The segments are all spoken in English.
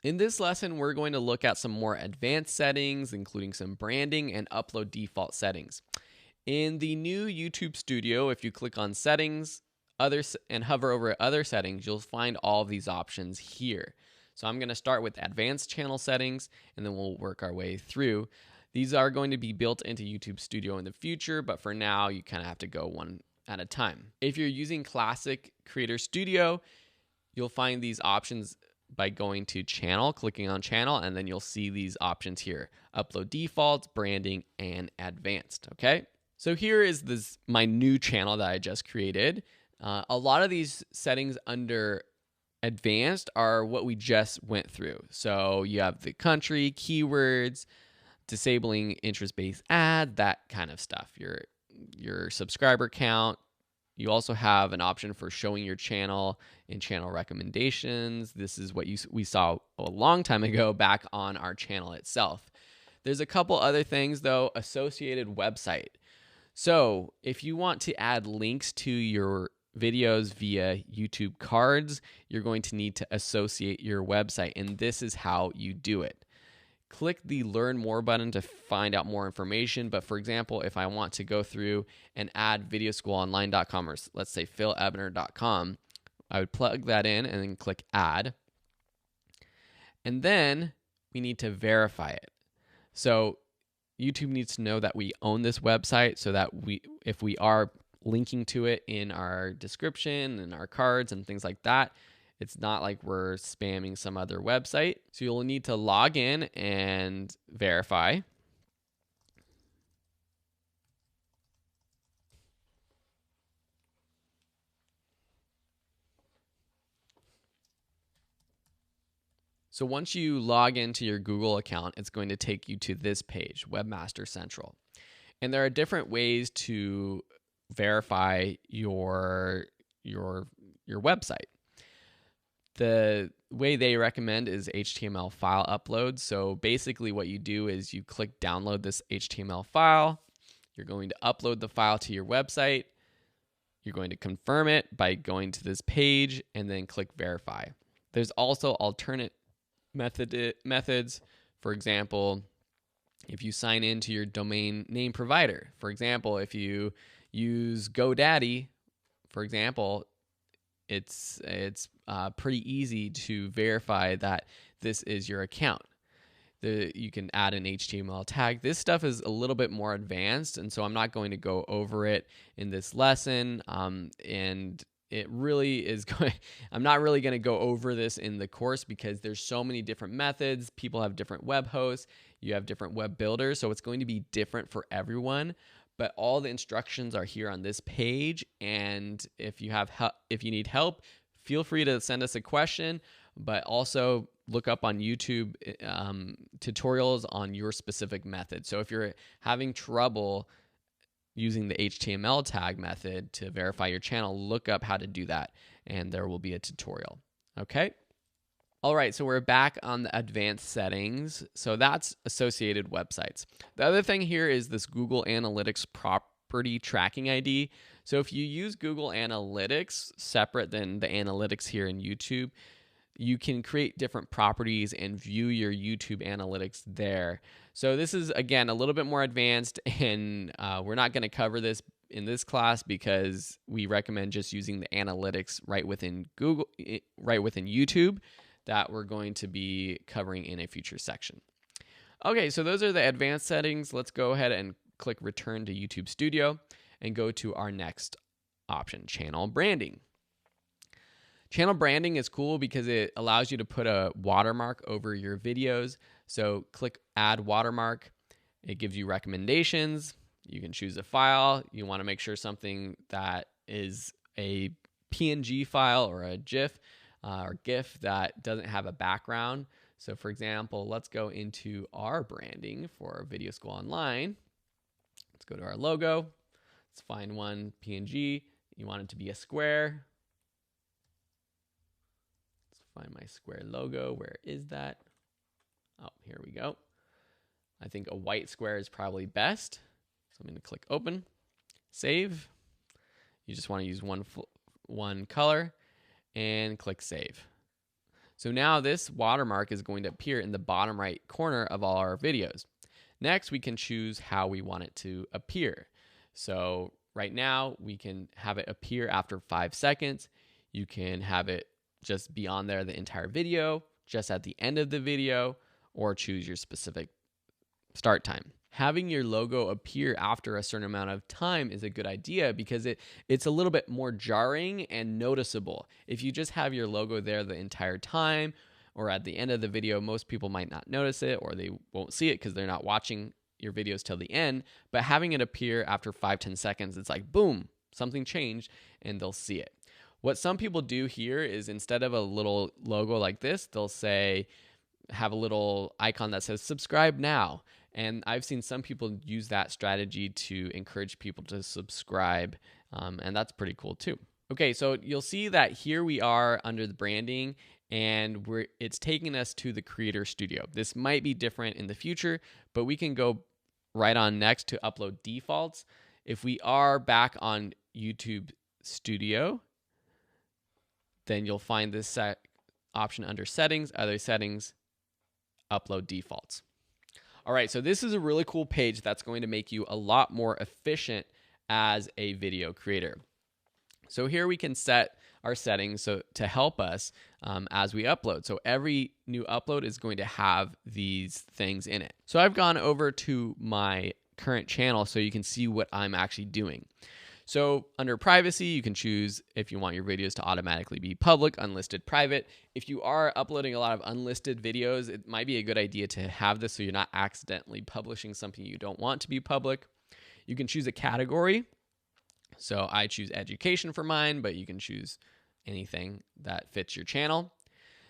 In this lesson, we're going to look at some more advanced settings, including some branding and upload default settings. In the new YouTube Studio, if you click on settings, others, and hover over other settings, you'll find all of these options here. So I'm going to start with advanced channel settings, and then we'll work our way through. These are going to be built into YouTube Studio in the future, but for now, you kind of have to go one at a time. If you're using Classic Creator Studio, you'll find these options by going to channel, clicking on channel, and then you'll see these options here: upload defaults, branding, and advanced. Okay, so here is my new channel that I just created. A lot of these settings under advanced are what we just went through. So you have the country, keywords, disabling interest-based ads, that kind of stuff, your subscriber count. You also have an option for showing your channel in channel recommendations. This is what we saw a long time ago back on our channel itself. There's a couple other things though. Associated website. So if you want to add links to your videos via YouTube cards, you're going to need to associate your website, and this is how you do it. Click the Learn More button to find out more information. But for example, if I want to go through and add videoschoolonline.com, or let's say philebner.com, I would plug that in and then click Add. And then we need to verify it. So YouTube needs to know that we own this website, so that if we are linking to it in our description and our cards and things like that, it's not like we're spamming some other website. So you'll need to log in and verify. So once you log into your Google account, it's going to take you to this page, Webmaster Central. And there are different ways to verify your website. The way they recommend is HTML file upload. So basically what you do is you click download this HTML file. You're going to upload the file to your website. You're going to confirm it by going to this page and then click verify. There's also alternate methods. For example, if you sign in to your domain name provider, for example, if you use GoDaddy, for example, it's pretty easy to verify that this is your account. You can add an HTML tag. This stuff is a little bit more advanced, and so I'm not going to go over it in this lesson. And it really is going. I'm not really going to go over this in the course because there's so many different methods. People have different web hosts. You have different web builders, so it's going to be different for everyone. But all the instructions are here on this page, and if you need help, feel free to send us a question, but also look up on YouTube tutorials on your specific method. So if you're having trouble using the HTML tag method to verify your channel, look up how to do that, and there will be a tutorial. Okay? All right, so we're back on the advanced settings. So that's associated websites. The other thing here is this Google Analytics property tracking ID. So if you use Google Analytics separate than the analytics here in YouTube, you can create different properties and view your YouTube analytics there. So this is, again, a little bit more advanced, and we're not going to cover this in this class because we recommend just using the analytics right within YouTube that we're going to be covering in a future section. Okay, so those are the advanced settings. Let's go ahead and click Return to YouTube Studio and go to our next option, Channel Branding. Channel branding is cool because it allows you to put a watermark over your videos. So click Add Watermark. It gives you recommendations. You can choose a file. You want to make sure something that is a PNG file or a GIF or GIF that doesn't have a background. So for example, let's go into our branding for Video School Online. Let's go to our logo. Let's find one PNG. You want it to be a square. Let's find my square logo. Where is that? Oh, here we go. I think a white square is probably best. So I'm going to click Open, Save. You just want to use one color and click Save. So now this watermark is going to appear in the bottom right corner of all our videos. Next, we can choose how we want it to appear. So right now, we can have it appear after 5 seconds. You can have it just be on there the entire video, just at the end of the video, or choose your specific start time. Having your logo appear after a certain amount of time is a good idea because it's a little bit more jarring and noticeable. If you just have your logo there the entire time or at the end of the video, most people might not notice it or they won't see it because they're not watching your videos till the end. But having it appear after 5-10 seconds, it's like, boom, something changed, and they'll see it. What some people do here is instead of a little logo like this, they'll have a little icon that says subscribe now. And I've seen some people use that strategy to encourage people to subscribe, and that's pretty cool too. Okay, so you'll see that here we are under the branding, and it's taking us to the Creator Studio. This might be different in the future, but we can go right on next to upload defaults. If we are back on YouTube Studio, then you'll find this option under settings, other settings, upload defaults. All right, so this is a really cool page that's going to make you a lot more efficient as a video creator. So here we can set our settings to help us as we upload. So every new upload is going to have these things in it. So I've gone over to my current channel so you can see what I'm actually doing. So under privacy, you can choose if you want your videos to automatically be public, unlisted, private. If you are uploading a lot of unlisted videos, it might be a good idea to have this so you're not accidentally publishing something you don't want to be public. You can choose a category. So I choose education for mine, but you can choose anything that fits your channel.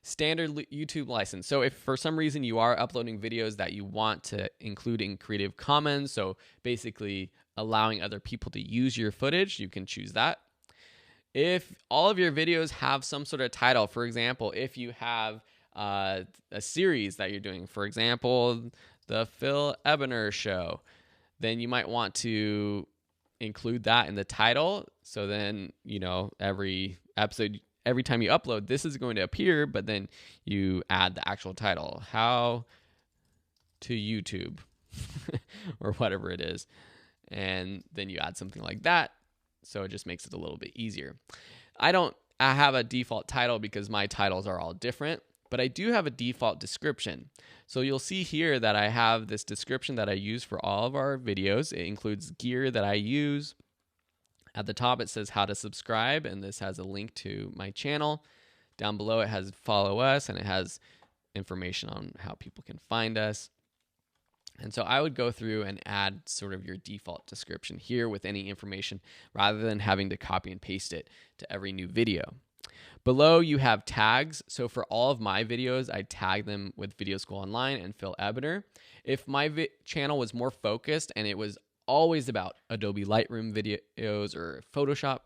Standard YouTube license. So if for some reason you are uploading videos that you want to include in Creative Commons, so basically allowing other people to use your footage, you can choose that. If all of your videos have some sort of title, for example, if you have a series that you're doing, for example, the Phil Ebner Show, then you might want to include that in the title. So then, every episode, every time you upload, this is going to appear, but then you add the actual title, how to YouTube or whatever it is. And then you add something like that. So it just makes it a little bit easier. I have a default title because my titles are all different, but I do have a default description. So you'll see here that I have this description that I use for all of our videos. It includes gear that I use. At the top, it says how to subscribe, and this has a link to my channel. Down below, it has follow us, and it has information on how people can find us. And so I would go through and add sort of your default description here with any information rather than having to copy and paste it to every new video. Below you have tags. So for all of my videos, I tag them with Video School Online and Phil Ebner. If my channel was more focused and it was always about Adobe Lightroom videos or Photoshop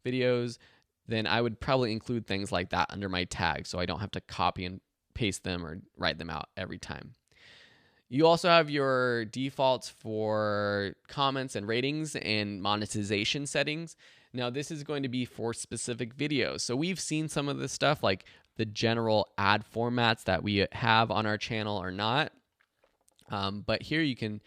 videos, then I would probably include things like that under my tag so I don't have to copy and paste them or write them out every time. You also have your defaults for comments and ratings and monetization settings. Now, this is going to be for specific videos. So we've seen some of this stuff like the general ad formats that we have on our channel or not. But here you can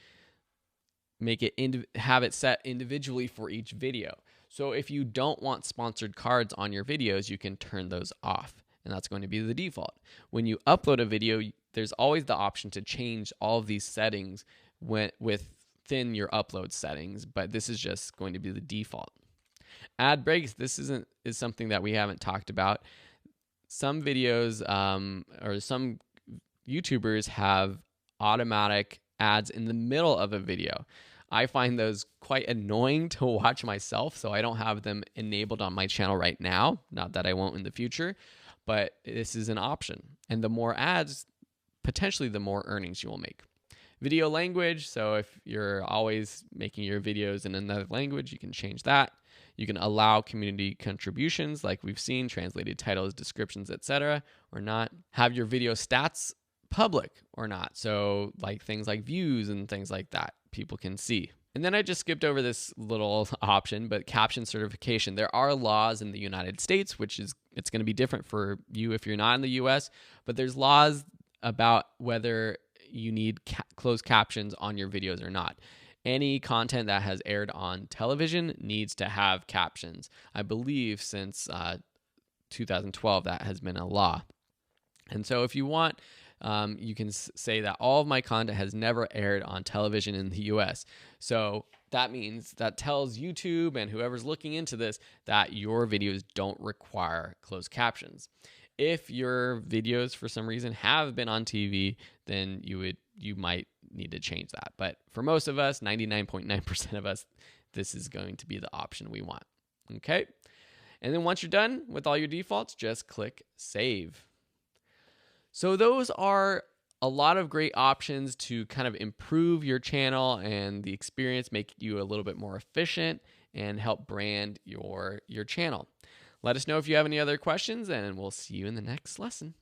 make it have it set individually for each video. So if you don't want sponsored cards on your videos, you can turn those off, and that's going to be the default. When you upload a video, there's always the option to change all of these settings within your upload settings, but this is just going to be the default. Ad breaks, this is something that we haven't talked about. Some videos or some YouTubers have automatic ads in the middle of a video. I find those quite annoying to watch myself, so I don't have them enabled on my channel right now. Not that I won't in the future, but this is an option. And the more ads, potentially the more earnings you will make. Video language, so if you're always making your videos in another language, you can change that. You can allow community contributions like we've seen, translated titles, descriptions, etc., or not. Have your video stats public or not. So like things like views and things like that, people can see. And then I just skipped over this little option, but caption certification. There are laws in the United States, which is, it's going to be different for you if you're not in the US, but there's laws about whether you need closed captions on your videos or not. Any content that has aired on television needs to have captions. I believe since 2012 that has been a law. And so if you want, you can say that all of my content has never aired on television in the US. So that means, that tells YouTube and whoever's looking into this that your videos don't require closed captions. If your videos for some reason have been on TV, then you might need to change that. But for most of us, 99.9% of us, this is going to be the option we want. Okay? And then once you're done with all your defaults, just click Save. So those are a lot of great options to kind of improve your channel and the experience, make you a little bit more efficient and help brand your channel. Let us know if you have any other questions, and we'll see you in the next lesson.